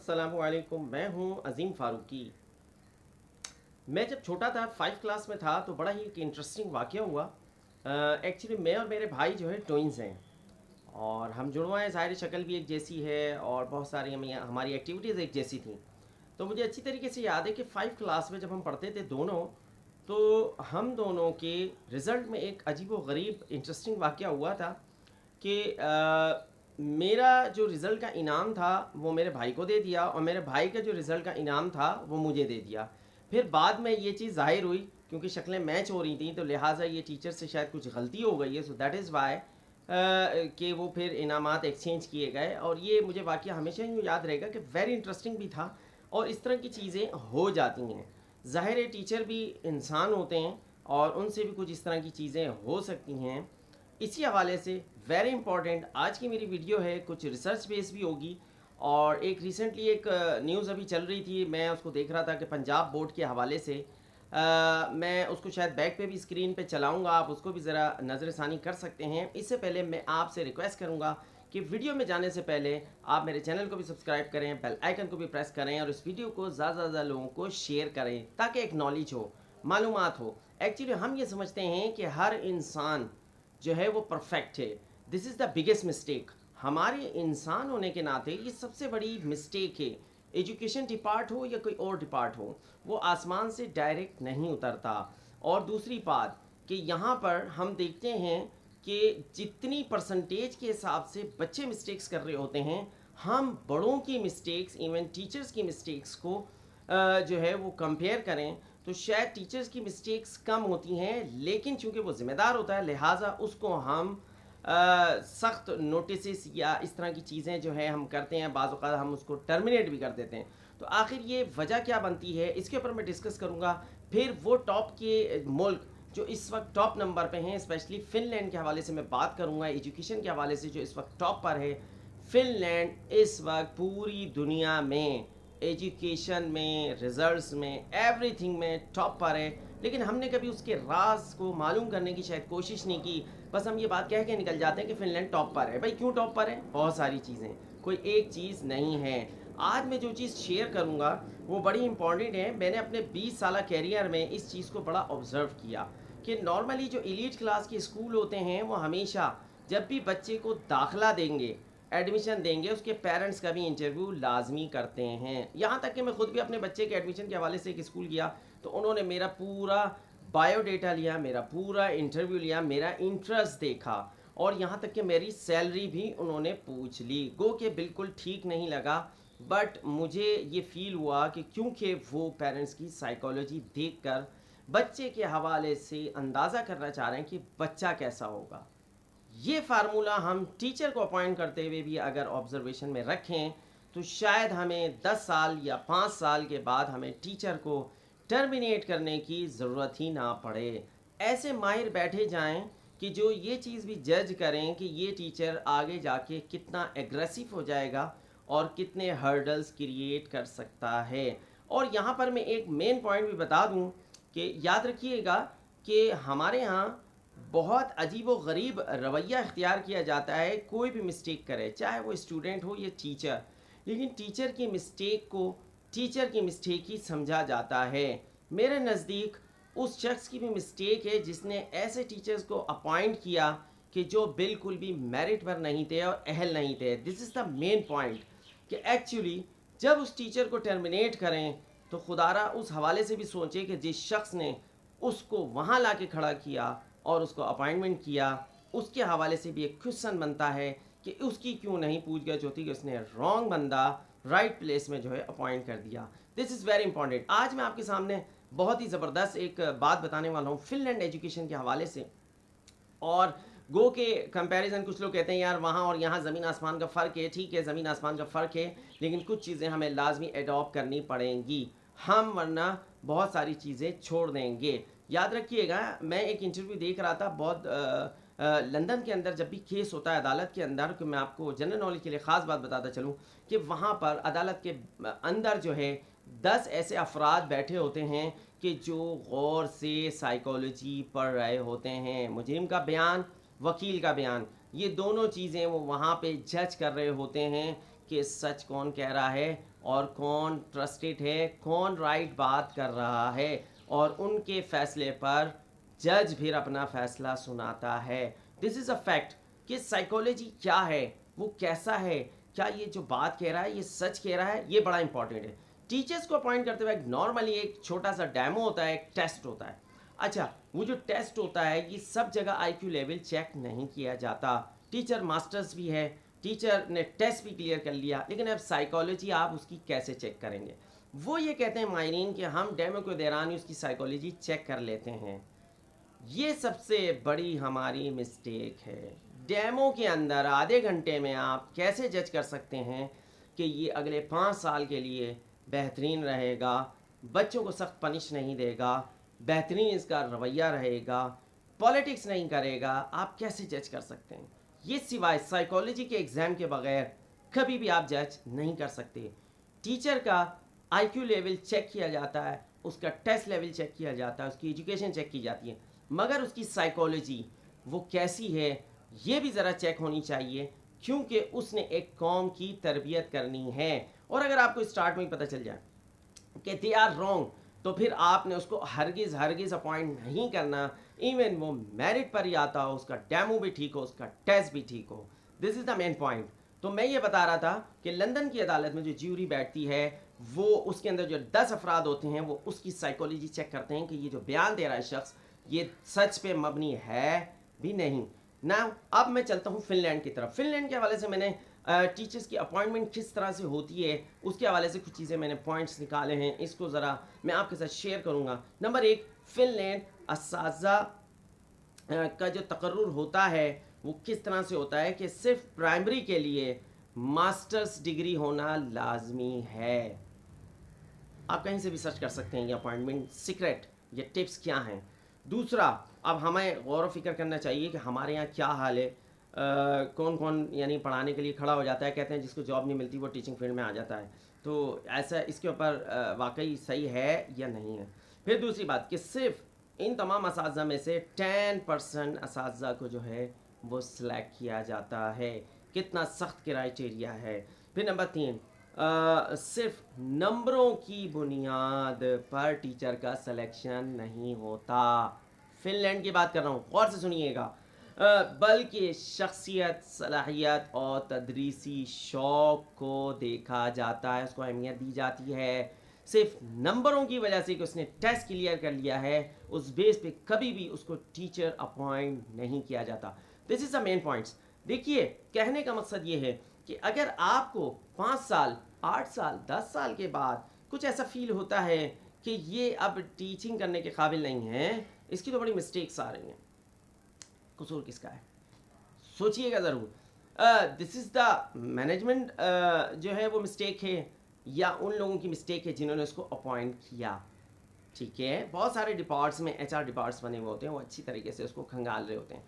अस्सलामुअलैकुम। मैं हूं अजीम फारूकी। मैं जब छोटा था 5 क्लास में था तो बड़ा ही एक इंटरेस्टिंग वाक़या हुआ। एक्चुअली मैं और मेरे भाई जो है ट्विन्स हैं और हम जुड़वा हैं। ज़ाहिर शक्ल भी एक जैसी है और बहुत सारी हमारी एक्टिविटीज़ एक जैसी थी। तो मुझे अच्छी तरीके से याद है कि 5 क्लास में जब हम पढ़ते थे दोनों, तो हम दोनों के रिज़ल्ट में एक अजीब व गरीब इंटरेस्टिंग वाक़या हुआ था कि मेरा जो रिज़ल्ट का इनाम था वो मेरे भाई को दे दिया और मेरे भाई का जो रिज़ल्ट का इनाम था वो मुझे दे दिया। फिर बाद में ये चीज़ ज़ाहिर हुई क्योंकि शक्लें मैच हो रही थी, तो लिहाजा ये टीचर से शायद कुछ गलती हो गई है, सो दैट इज़ वाई कि वो फिर इनामात एक्सचेंज किए गए। और ये मुझे वाक़या हमेशा यूँ याद रहेगा कि वेरी इंटरेस्टिंग भी था और इस तरह की चीज़ें हो जाती हैं। ज़ाहिर है टीचर भी इंसान होते हैं और उनसे भी कुछ इस तरह की चीज़ें हो सकती हैं। इसी हवाले से वेरी इंपॉर्टेंट आज की मेरी वीडियो है, कुछ रिसर्च बेस भी होगी। और एक रिसेंटली एक न्यूज़ अभी चल रही थी, मैं उसको देख रहा था कि पंजाब बोर्ड के हवाले से मैं उसको शायद बैक पे भी स्क्रीन पे चलाऊंगा, आप उसको भी ज़रा नज़रसानी कर सकते हैं। इससे पहले मैं आपसे रिक्वेस्ट करूंगा कि वीडियो में जाने से पहले आप मेरे चैनल को भी सब्सक्राइब करें, बेल आइकन को भी प्रेस करें और इस वीडियो को ज़्यादा से ज़्यादा लोगों को शेयर करें ताकि एक नॉलेज हो, मालूमात हो। एक्चुअली हम ये समझते हैं कि हर इंसान जो है वो परफेक्ट है। This is the biggest mistake. हमारे इंसान होने के नाते ये सबसे बड़ी मिस्टेक है। एजुकेशन डिपार्ट हो या कोई और डिपार्ट हो, वो आसमान से डायरेक्ट नहीं उतरता। और दूसरी बात कि यहाँ पर हम देखते हैं कि जितनी परसेंटेज के हिसाब से बच्चे मिस्टेक्स कर रहे होते हैं, हम बड़ों की मिस्टेक्स, इवन टीचर्स की मिस्टेक्स को जो है वो कंपेयर करें तो शायद टीचर्स की मिस्टेक्स कम होती हैं, लेकिन चूंकि वो ज़िम्मेदार होता है लिहाजा उसको हम सख्त नोटिस या इस तरह की चीज़ें जो है हम करते हैं, बाज़ औक़ात हम उसको टर्मिनेट भी कर देते हैं। तो आखिर ये वजह क्या बनती है, इसके ऊपर मैं डिस्कस करूँगा। फिर वो टॉप के मुल्क जो इस वक्त टॉप नंबर पे हैं, स्पेशली फ़िनलैंड के हवाले से मैं बात करूँगा। एजुकेशन के हवाले से जो इस वक्त टॉप पर है, फ़िनलैंड इस वक्त पूरी दुनिया में एजुकेशन में, रिजल्ट्स में, एवरीथिंग में टॉप पर है। लेकिन हमने कभी उसके राज को मालूम करने की शायद कोशिश नहीं की। बस हम ये बात कह के निकल जाते हैं कि फ़िनलैंड टॉप पर है। भाई क्यों टॉप पर है? बहुत सारी चीज़ें, कोई एक चीज़ नहीं है। आज मैं जो चीज़ शेयर करूँगा वो बड़ी इंपॉर्टेंट है। मैंने अपने 20 साल कैरियर में इस चीज़ को बड़ा ऑब्ज़र्व किया कि नॉर्मली जो एलीट क्लास के स्कूल होते हैं वो हमेशा जब भी बच्चे को दाखिला देंगे, एडमिशन देंगे, उसके पेरेंट्स का भी इंटरव्यू लाजमी करते हैं। यहाँ तक कि मैं खुद भी अपने बच्चे के एडमिशन के हवाले से एक स्कूल गया तो उन्होंने मेरा पूरा बायोडेटा लिया, मेरा पूरा इंटरव्यू लिया, मेरा इंटरेस्ट देखा और यहाँ तक कि मेरी सैलरी भी उन्होंने पूछ ली। गो के बिल्कुल ठीक नहीं लगा, बट मुझे ये फ़ील हुआ कि क्योंकि वो पेरेंट्स की साइकोलॉजी देखकर बच्चे के हवाले से अंदाज़ा करना चाह रहे हैं कि बच्चा कैसा होगा। ये फार्मूला हम टीचर को अपॉइंट करते हुए भी अगर ऑब्जर्वेशन में रखें तो शायद हमें 10 साल या 5 साल के बाद हमें टीचर को टर्मिनेट करने की ज़रूरत ही ना पड़े। ऐसे माहिर बैठे जाएं कि जो ये चीज़ भी जज करें कि ये टीचर आगे जाके कितना एग्रेसिव हो जाएगा और कितने हर्डल्स क्रिएट कर सकता है। और यहाँ पर मैं एक मेन पॉइंट भी बता दूँ कि याद रखिएगा कि हमारे यहाँ बहुत अजीब व गरीब रवैया इख्तियार किया जाता है। कोई भी मिस्टेक करे, चाहे वो स्टूडेंट हो या टीचर, लेकिन टीचर की मिस्टेक को टीचर की मिस्टेक ही समझा जाता है। मेरे नज़दीक उस शख्स की भी मिस्टेक है जिसने ऐसे टीचर्स को अपॉइंट किया कि जो बिल्कुल भी मेरिट पर नहीं थे और अहल नहीं थे। This is the main point कि एक्चुअली जब उस टीचर को टर्मिनेट करें तो खुदारा उस हवाले से भी सोचें कि जिस शख्स ने उसको वहाँ ला के खड़ा किया और उसको अपॉइंटमेंट किया, उसके हवाले से भी एक क्वेश्चन बनता है कि उसकी क्यों नहीं पूछगछ होती कि उसने रॉन्ग बंदा राइट प्लेस में जो है अपॉइंट कर दिया। This is very important. आज मैं आपके सामने बहुत ही ज़बरदस्त एक बात बताने वाला हूँ फिनलैंड एजुकेशन के हवाले से। और गो के कंपैरिजन कुछ लोग कहते हैं यार वहाँ और यहाँ ज़मीन आसमान का फ़र्क है। ठीक है, ज़मीन आसमान का फ़र्क है, लेकिन कुछ चीज़ें हमें लाजमी एडॉप्ट करनी पड़ेंगी, हम वरना बहुत सारी चीज़ें छोड़ देंगे। याद रखिएगा, मैं एक इंटरव्यू देख रहा था बहुत लंदन के अंदर जब भी केस होता है अदालत के अंदर, कि मैं आपको जनरल नॉलेज के लिए ख़ास बात बताता चलूँ कि वहाँ पर अदालत के अंदर जो है 10 ऐसे अफराद बैठे होते हैं कि जो गौर से साइकोलॉजी पढ़ रहे होते हैं। मुजरिम का बयान, वकील का बयान, ये दोनों चीज़ें वो वहाँ पे जज कर रहे होते हैं कि सच कौन कह रहा है और कौन ट्रस्टेड है, कौन राइट बात कर रहा है, और उनके फैसले पर जज फिर अपना फैसला सुनाता है। दिस इज़ अ फैक्ट कि साइकोलॉजी क्या है, वो कैसा है, क्या ये जो बात कह रहा है ये सच कह रहा है, ये बड़ा इंपॉर्टेंट है। टीचर्स को अपॉइंट करते हुए नॉर्मली एक छोटा सा डेमो होता है, एक टेस्ट होता है। अच्छा, वो जो टेस्ट होता है ये सब जगह आईक्यू लेवल चेक नहीं किया जाता। टीचर मास्टर्स भी है, टीचर ने टेस्ट भी क्लियर कर लिया, लेकिन अब साइकोलॉजी आप उसकी कैसे चेक करेंगे? वो ये कहते हैं माहिरीन कि हम डेमो के दौरान ही उसकी साइकोलॉजी चेक कर लेते हैं। ये सबसे बड़ी हमारी मिस्टेक है। डेमो के अंदर आधे घंटे में आप कैसे जज कर सकते हैं कि ये अगले 5 साल के लिए बेहतरीन रहेगा, बच्चों को सख्त पनिश नहीं देगा, बेहतरीन इसका रवैया रहेगा, पॉलिटिक्स नहीं करेगा? आप कैसे जज कर सकते हैं? ये सिवाय साइकोलॉजी के एग्ज़ाम के बगैर कभी भी आप जज नहीं कर सकते। टीचर का आईक्यू लेवल चेक किया जाता है, उसका टेस्ट लेवल चेक किया जाता है, उसकी एजुकेशन चेक की जाती है, मगर उसकी साइकोलॉजी वो कैसी है ये भी ज़रा चेक होनी चाहिए, क्योंकि उसने एक कौम की तरबियत करनी है। और अगर आपको स्टार्ट में ही पता चल जाए कि दे आर रॉन्ग, तो फिर आपने उसको हरगिज़ अपॉइंट नहीं करना, इवन वो मेरिट पर ही आता हो, उसका डेमो भी ठीक हो, उसका टेस्ट भी ठीक हो। This is the main point. तो मैं ये बता रहा था कि लंदन की अदालत में जो ज्यूरी बैठती है, वो उसके अंदर जो 10 अफराद होते हैं वो उसकी साइकोलॉजी चेक करते हैं कि ये जो बयान दे रहा है शख्स ये सच पे मबनी है भी नहीं ना। अब मैं चलता हूँ फिनलैंड की तरफ। फिनलैंड के हवाले से मैंने टीचर्स की अपॉइंटमेंट किस तरह से होती है उसके हवाले से कुछ चीज़ें मैंने पॉइंट्स निकाले हैं, इसको ज़रा मैं आपके साथ शेयर करूँगा। नंबर 1, फिनलैंड असातिज़ा का जो तकर्रुर होता है वो किस तरह से होता है कि सिर्फ प्राइमरी के लिए मास्टर्स डिग्री होना लाजमी है। आप कहीं से भी सर्च कर सकते हैं ये अपॉइंटमेंट सीक्रेट, ये टिप्स क्या हैं। दूसरा, अब हमें गौर व फिक्र करना चाहिए कि हमारे यहाँ क्या हाल है, कौन कौन यानी पढ़ाने के लिए खड़ा हो जाता है, कहते हैं जिसको जॉब नहीं मिलती वो टीचिंग फील्ड में आ जाता है। तो ऐसा इसके ऊपर वाकई सही है या नहीं है। फिर दूसरी बात कि सिर्फ इन तमाम असातिज़ा में से 10% असातिज़ा को जो है वो सिलेक्ट किया जाता है। कितना सख्त क्राइटेरिया है। फिर नंबर 3, सिर्फ नंबरों की बुनियाद पर टीचर का सिलेक्शन नहीं होता। फिनलैंड की बात कर रहा हूँ, गौर से सुनिएगा। बल्कि शख्सियत, सलाहियत और तदरीसी शौक़ को देखा जाता है, उसको अहमियत दी जाती है। सिर्फ नंबरों की वजह से कि उसने टेस्ट क्लियर कर लिया है, उस बेस पे कभी भी उसको टीचर अपॉइंट नहीं किया जाता। This is the main points. देखिए, कहने का मकसद ये है कि अगर आपको 5 साल, 8 साल, 10 साल के बाद कुछ ऐसा फील होता है कि ये अब टीचिंग करने के काबिल नहीं है, इसकी तो बड़ी मिस्टेक्स आ रही हैं। कसूर किसका है? सोचिएगा ज़रूर। दिस इज़ द मैनेजमेंट जो है वो मिस्टेक है, या उन लोगों की मिस्टेक है जिन्होंने उसको अपॉइंट किया। ठीक है, बहुत सारे डिपार्ट्स में HR डिपार्ट्स बने हुए होते हैं, वो अच्छी तरीके से उसको खंगाल रहे होते हैं,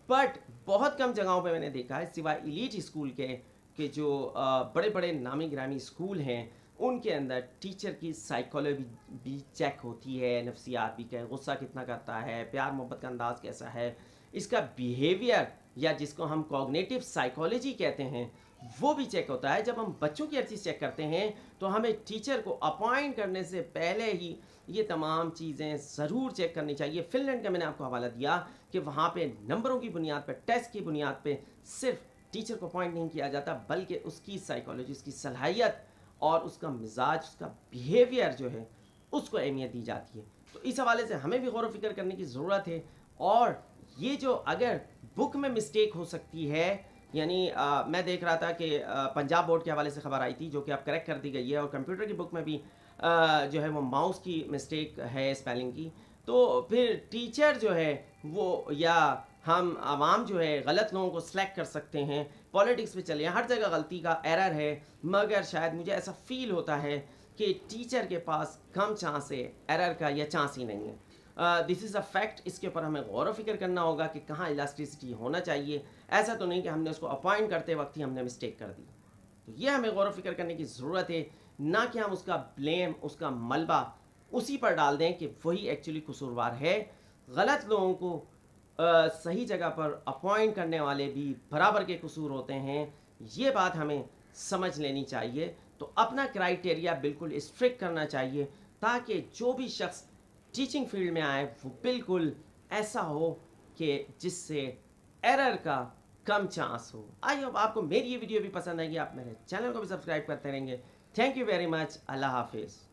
बट बहुत कम जगहों पे मैंने देखा है, सिवाय एलीट स्कूल के जो बड़े बड़े नामी गिरामी स्कूल हैं उनके अंदर टीचर की साइकोलॉजी भी चेक होती है, नफ्सियात भी, क्या गुस्सा कितना करता है, प्यार मोहब्बत का अंदाज़ कैसा है, इसका बिहेवियर या जिसको हम कॉग्निटिव साइकोलॉजी कहते हैं वो भी चेक होता है। जब हम बच्चों की हर चीज़ चेक करते हैं तो हमें टीचर को अपॉइंट करने से पहले ही ये तमाम चीज़ें ज़रूर चेक करनी चाहिए। फिनलैंड का मैंने आपको हवाला दिया कि वहाँ पे नंबरों की बुनियाद पर, टेस्ट की बुनियाद पे सिर्फ टीचर को अपॉइंट नहीं किया जाता, बल्कि उसकी साइकोलॉजी, उसकी सलाहियत और उसका मिजाज, उसका बिहेवियर जो है उसको अहमियत दी जाती है। तो इस हवाले से हमें भी गौर व फिक्र करने की ज़रूरत है। और ये जो अगर बुक में मिस्टेक हो सकती है, यानी मैं देख रहा था कि पंजाब बोर्ड के हवाले से खबर आई थी जो कि अब करेक्ट कर दी गई है, और कंप्यूटर की बुक में भी जो है वो माउस की मिस्टेक है स्पेलिंग की। तो फिर टीचर जो है वो या हम आवाम जो है गलत लोगों को सिलेक्ट कर सकते हैं। पॉलिटिक्स पे चले, हर जगह गलती का एरर है, मगर शायद मुझे ऐसा फील होता है कि टीचर के पास कम चांस है, एरर का या चांस ही नहीं है। This is a fact. इसके ऊपर हमें गौर व फिक्र करना होगा कि कहाँ इलास्टिसिटी होना चाहिए। ऐसा तो नहीं कि हमने उसको अपॉइंट करते वक्त ही हमने मिस्टेक कर दी। तो ये हमें गौर व फिक्र करने की ज़रूरत है, ना कि हम उसका ब्लेम, उसका मलबा उसी पर डाल दें कि वही एक्चुअली कसूरवार है। गलत लोगों को सही जगह पर अपॉइंट करने वाले भी बराबर के कसूर होते हैं, ये बात हमें समझ लेनी चाहिए। तो अपना क्राइटेरिया बिल्कुल स्ट्रिक्ट करना चाहिए ताकि जो भी शख्स टीचिंग फील्ड में आए वो बिल्कुल ऐसा हो कि जिससे एरर का कम चांस हो। आई होप आपको मेरी ये वीडियो भी पसंद आएगी, आप मेरे चैनल को भी सब्सक्राइब करते रहेंगे। Thank you very much. अल्लाह हाफिज़।